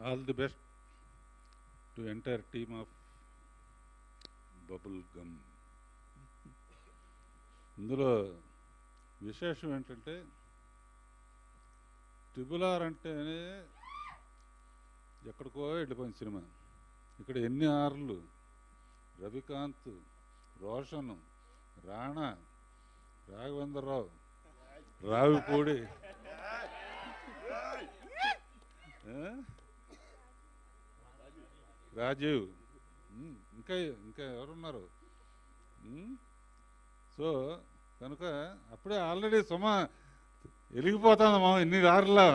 All the best to entire team of bubble gum. ఇందులో విశేషం ఏంటంటే ట్రిబుల్ R అంటేనే ఎక్కడికో వెళ్ళిపోయిన సినిమా. ఇక్కడ ఎన్ని ఆర్లు, రవికాంత్, రోషన్, రాణా, రాఘవేంద్రరావు, రావిపూడి, రాజీవ్, ఇంకా ఇంకా ఎవరున్నారు. సో కనుక అప్పుడే ఆల్రెడీ సుమ వెలిగిపోతుందమ్మా. ఇన్ని ఆరులా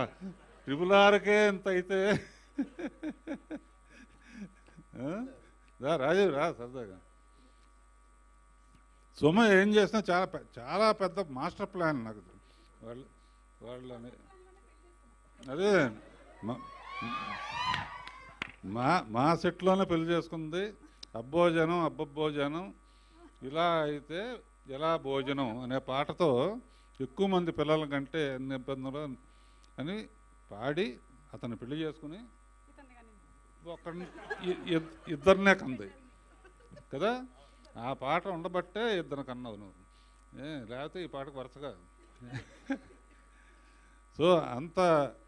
ట్రిబుల్ Rకే ఎంత అయితే రాజీవ్ రా సరదాగా. సుమ ఏం చేసినా చాలా చాలా పెద్ద మాస్టర్ ప్లాన్ నాకు వాళ్ళని. అదే మా సెట్లోనే పెళ్లి చేసుకుంది. అబ్బోజనం అబ్బబ్బోజనం ఇలా అయితే ఎలా భోజనం అనే పాటతో ఎక్కువ మంది పిల్లల కంటే ఎన్ని ఇబ్బందులు అని పాడి అతన్ని పెళ్లి చేసుకుని ఇద్దరినే కంది కదా. ఆ పాట ఉండబట్టే ఇద్దరు కన్నావు నువ్వు, లేకపోతే ఈ పాటకు వరుసగా. సో అంత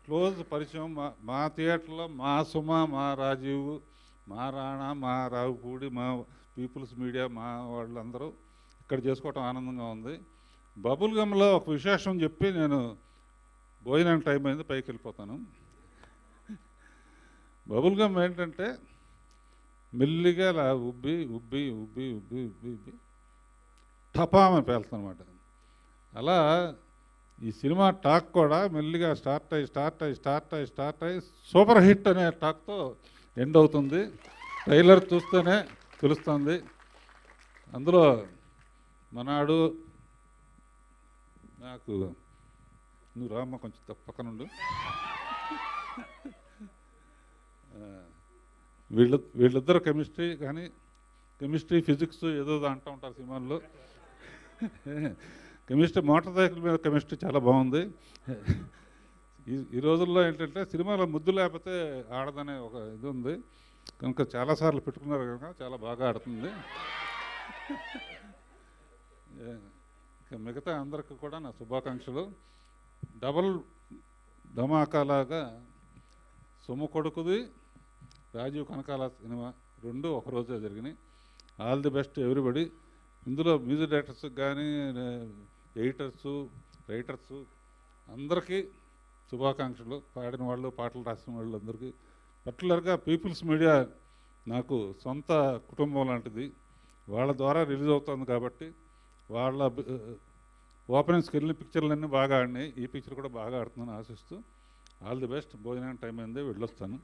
క్లోజ్ పరిచయం మా థియేటర్లో. మా సుమ, మా రాజీవ్, మా రాణా, మా రావుపూడి, మా పీపుల్స్ మీడియా, మా వాళ్ళందరూ ఇక్కడ చేసుకోవటం ఆనందంగా ఉంది. బబుల్ గమ్లో ఒక విశేషం చెప్పి నేను భోజనం టైం అయింది పైకి వెళ్ళిపోతాను. బబుల్ గమ్ ఏంటంటే మెల్లిగా అలా ఉబ్బి ఉబ్బి ఉబ్బి ఉబ్బి ఉబ్బి ఉబ్బి టపామని పేలుతుంది అనమాట. అలా ఈ సినిమా టాక్ కూడా మెల్లిగా స్టార్ట్ అయ్యి సూపర్ హిట్ అనే టాక్తో ఎండ్ అవుతుంది. ట్రైలర్ చూస్తేనే తెలుస్తుంది. అందులో మనాడు నాకు నువ్వు రామ్మ కొంచెం పక్కనుండు. వీళ్ళిద్దరు కెమిస్ట్రీ కానీ కెమిస్ట్రీ ఫిజిక్స్ ఏదో అంటూ ఉంటారు సినిమాల్లో. కెమిస్ట్రీ మోటార్ సైకిల్ మీద కెమిస్ట్రీ చాలా బాగుంది. ఈ రోజుల్లో ఏంటంటే సినిమాలో ముద్దు లేకపోతే ఆడదనే ఒక ఇది ఉంది కనుక చాలాసార్లు పెట్టుకున్నారు కనుక చాలా బాగా ఆడుతుంది. మిగతా అందరికి కూడా నా శుభాకాంక్షలు. డబల్ ధమాకాలాగా సొమ్ము కొడుకుది, రాజీవ్ కనకాల సినిమా రెండు ఒకరోజే జరిగినాయి. All the best everybody. ఇందులో మ్యూజిక్ డైరెక్టర్స్కి కానీ ఎడిటర్సు రైటర్సు అందరికీ శుభాకాంక్షలు. పాడిన వాళ్ళు, పాటలు రాసిన వాళ్ళు అందరికీ. పర్టికులర్గా పీపుల్స్ మీడియా నాకు సొంత కుటుంబం లాంటిది. వాళ్ళ ద్వారా రిలీజ్ అవుతుంది కాబట్టి వాళ్ళ ఓపెనింగ్స్కి వెళ్ళిన పిక్చర్లన్నీ బాగా ఆడినాయి. ఈ పిక్చర్ కూడా బాగా ఆడుతుందని ఆశిస్తూ ఆల్ ది బెస్ట్. భోజనం టైం అయింది, వెళ్ళొస్తాను.